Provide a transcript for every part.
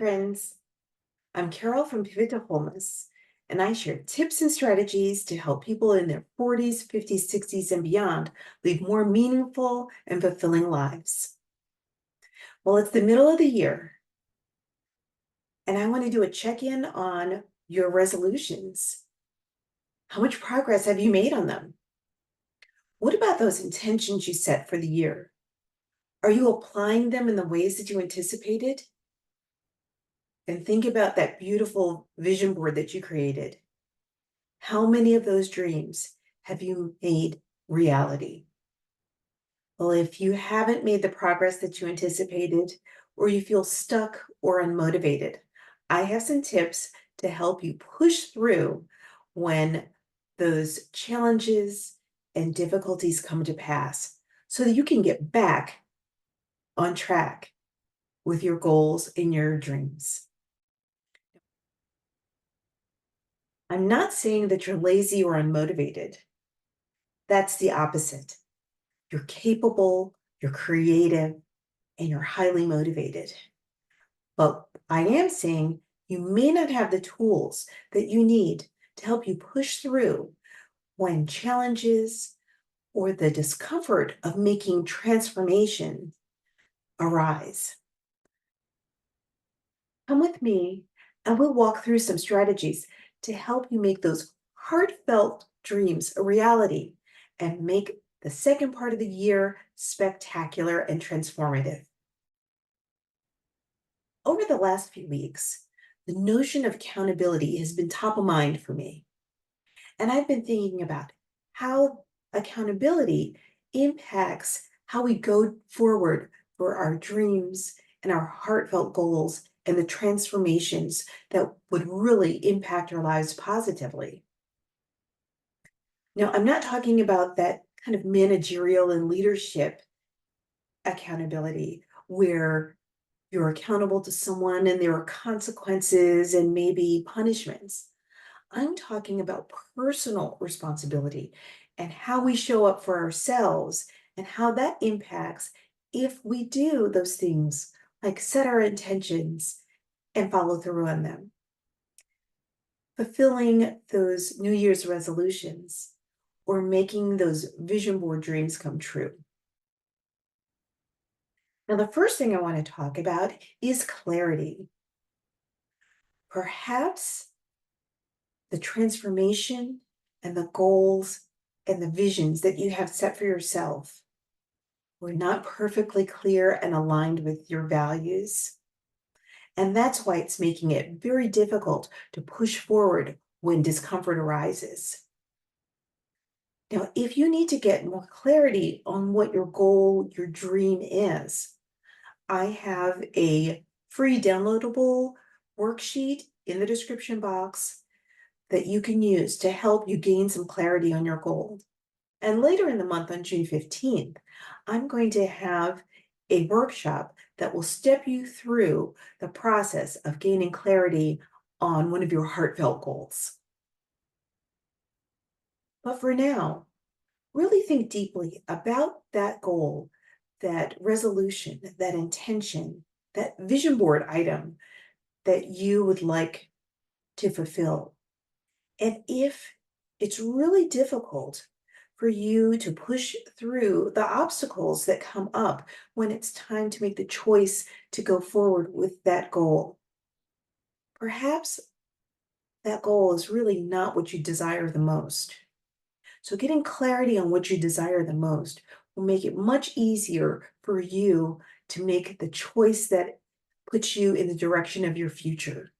Friends, I'm Carol from Pivot to Wholeness, and I share tips and strategies to help people in their 40s, 50s, 60s, and beyond lead more meaningful and fulfilling lives. Well, it's the middle of the year, and I want to do a check in on your resolutions. How much progress have you made on them? What about those intentions you set for the year? Are you applying them in the ways that you anticipated? And think about that beautiful vision board that you created. How many of those dreams have you made reality? Well, if you haven't made the progress that you anticipated, or you feel stuck or unmotivated, I have some tips to help you push through when those challenges and difficulties come to pass so that you can get back on track with your goals and your dreams. I'm not saying that you're lazy or unmotivated. That's the opposite. You're capable, you're creative, and you're highly motivated. But I am saying you may not have the tools that you need to help you push through when challenges or the discomfort of making transformation arise. Come with me and we'll walk through some strategies to help you make those heartfelt dreams a reality and make the second part of the year spectacular and transformative. Over the last few weeks, the notion of accountability has been top of mind for me. And I've been thinking about how accountability impacts how we go forward for our dreams and our heartfelt goals and the transformations that would really impact our lives positively. Now, I'm not talking about that kind of managerial and leadership accountability where you're accountable to someone and there are consequences and maybe punishments. I'm talking about personal responsibility and how we show up for ourselves and how that impacts if we do those things like set our intentions and follow through on them. Fulfilling those New Year's resolutions or making those vision board dreams come true. Now, the first thing I want to talk about is clarity. Perhaps the transformation and the goals and the visions that you have set for yourself were not perfectly clear and aligned with your values. And that's why it's making it very difficult to push forward when discomfort arises. Now, if you need to get more clarity on what your goal, your dream is, I have a free downloadable worksheet in the description box that you can use to help you gain some clarity on your goal. And later in the month on June 15th, I'm going to have a workshop that will step you through the process of gaining clarity on one of your heartfelt goals. But for now, really think deeply about that goal, that resolution, that intention, that vision board item that you would like to fulfill. And if it's really difficult for you to push through the obstacles that come up when it's time to make the choice to go forward with that goal, perhaps that goal is really not what you desire the most. So, getting clarity on what you desire the most will make it much easier for you to make the choice that puts you in the direction of your future.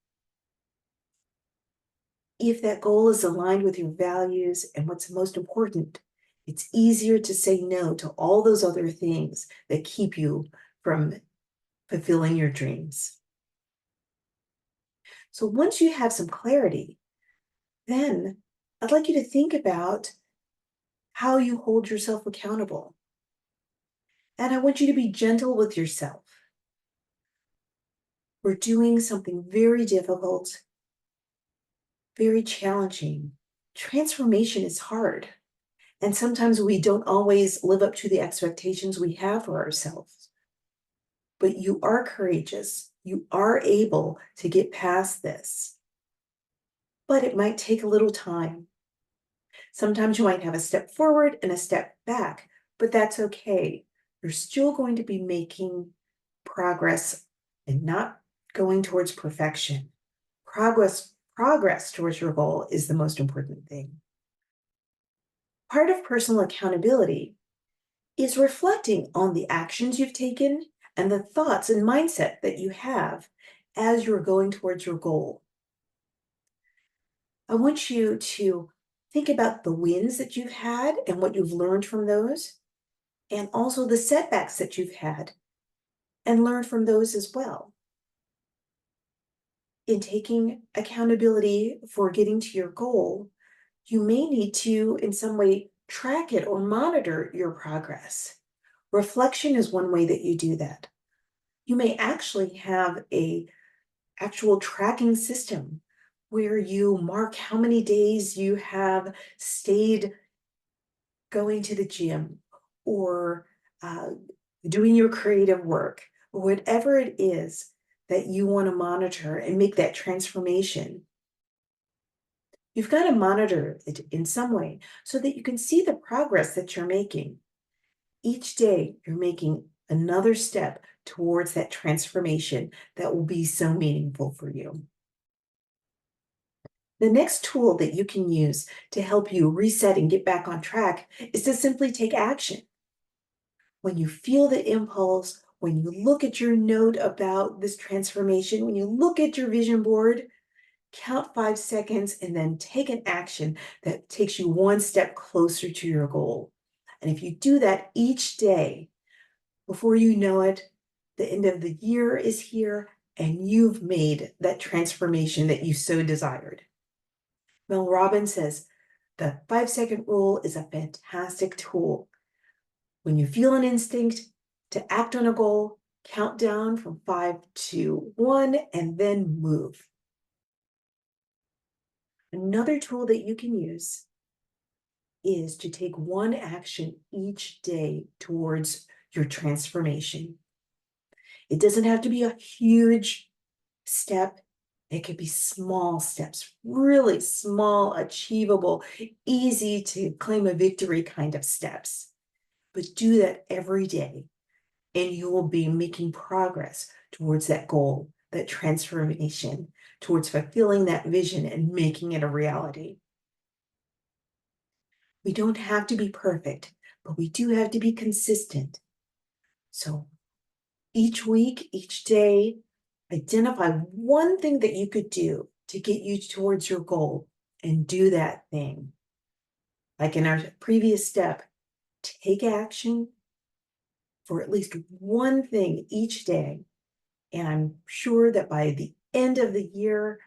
If that goal is aligned with your values and what's most important, it's easier to say no to all those other things that keep you from fulfilling your dreams. So once you have some clarity, then I'd like you to think about how you hold yourself accountable. And I want you to be gentle with yourself. We're doing something very difficult, very challenging. Transformation is hard. And sometimes we don't always live up to the expectations we have for ourselves. But you are courageous. You are able to get past this, but it might take a little time. Sometimes you might have a step forward and a step back, but that's okay. You're still going to be making progress and not going towards perfection. Progress towards your goal is the most important thing. Part of personal accountability is reflecting on the actions you've taken and the thoughts and mindset that you have as you're going towards your goal. I want you to think about the wins that you've had and what you've learned from those, and also the setbacks that you've had and learn from those as well. In taking accountability for getting to your goal, you may need to, in some way, track it or monitor your progress. Reflection is one way that you do that. You may actually have a actual tracking system where you mark how many days you have stayed going to the gym or uh, doing your creative work, or whatever it is that you want to monitor and make that transformation. You've got to monitor it in some way so that you can see the progress that you're making. Each day, you're making another step towards that transformation that will be so meaningful for you. The next tool that you can use to help you reset and get back on track is to simply take action. When you feel the impulse, when you look at your note about this transformation, when you look at your vision board, count 5 seconds and then take an action that takes you one step closer to your goal. And if you do that each day, before you know it, the end of the year is here and you've made that transformation that you so desired. Mel Robbins says the 5 second rule is a fantastic tool. When you feel an instinct to act on a goal, count down from 5 to 1 and then move. Another tool that you can use is to take one action each day towards your transformation. It doesn't have to be a huge step. It could be small steps, really small, achievable, easy to claim a victory kind of steps. But do that every day, and you will be making progress towards that goal, that transformation, towards fulfilling that vision and making it a reality. We don't have to be perfect, but we do have to be consistent. So each week, each day, identify one thing that you could do to get you towards your goal and do that thing. Like in our previous step, take action for at least one thing each day. And I'm sure that by the end of the year,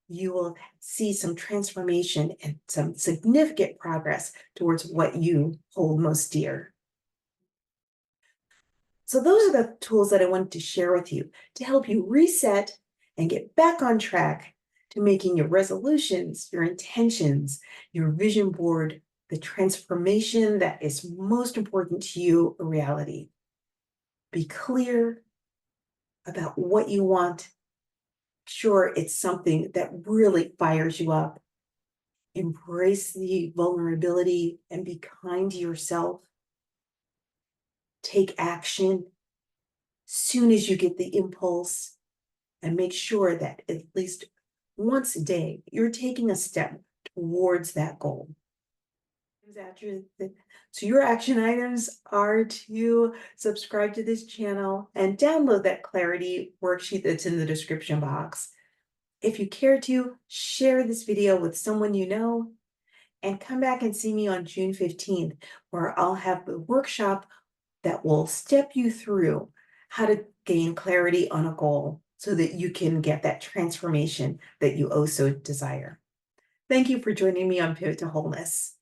you will see some transformation and some significant progress towards what you hold most dear. So those are the tools that I wanted to share with you to help you reset and get back on track to making your resolutions, your intentions, your vision board, the transformation that is most important to you a reality. Be clear about what you want. Sure, it's something that really fires you up. Embrace the vulnerability and be kind to yourself. Take action soon as you get the impulse, and make sure that at least once a day you're taking a step towards that goal. So your action items are to subscribe to this channel and download that clarity worksheet that's in the description box. If you care to, share this video with someone you know, and come back and see me on June 15th, where I'll have the workshop that will step you through how to gain clarity on a goal so that you can get that transformation that you oh so desire. Thank you for joining me on Pivot to Wholeness.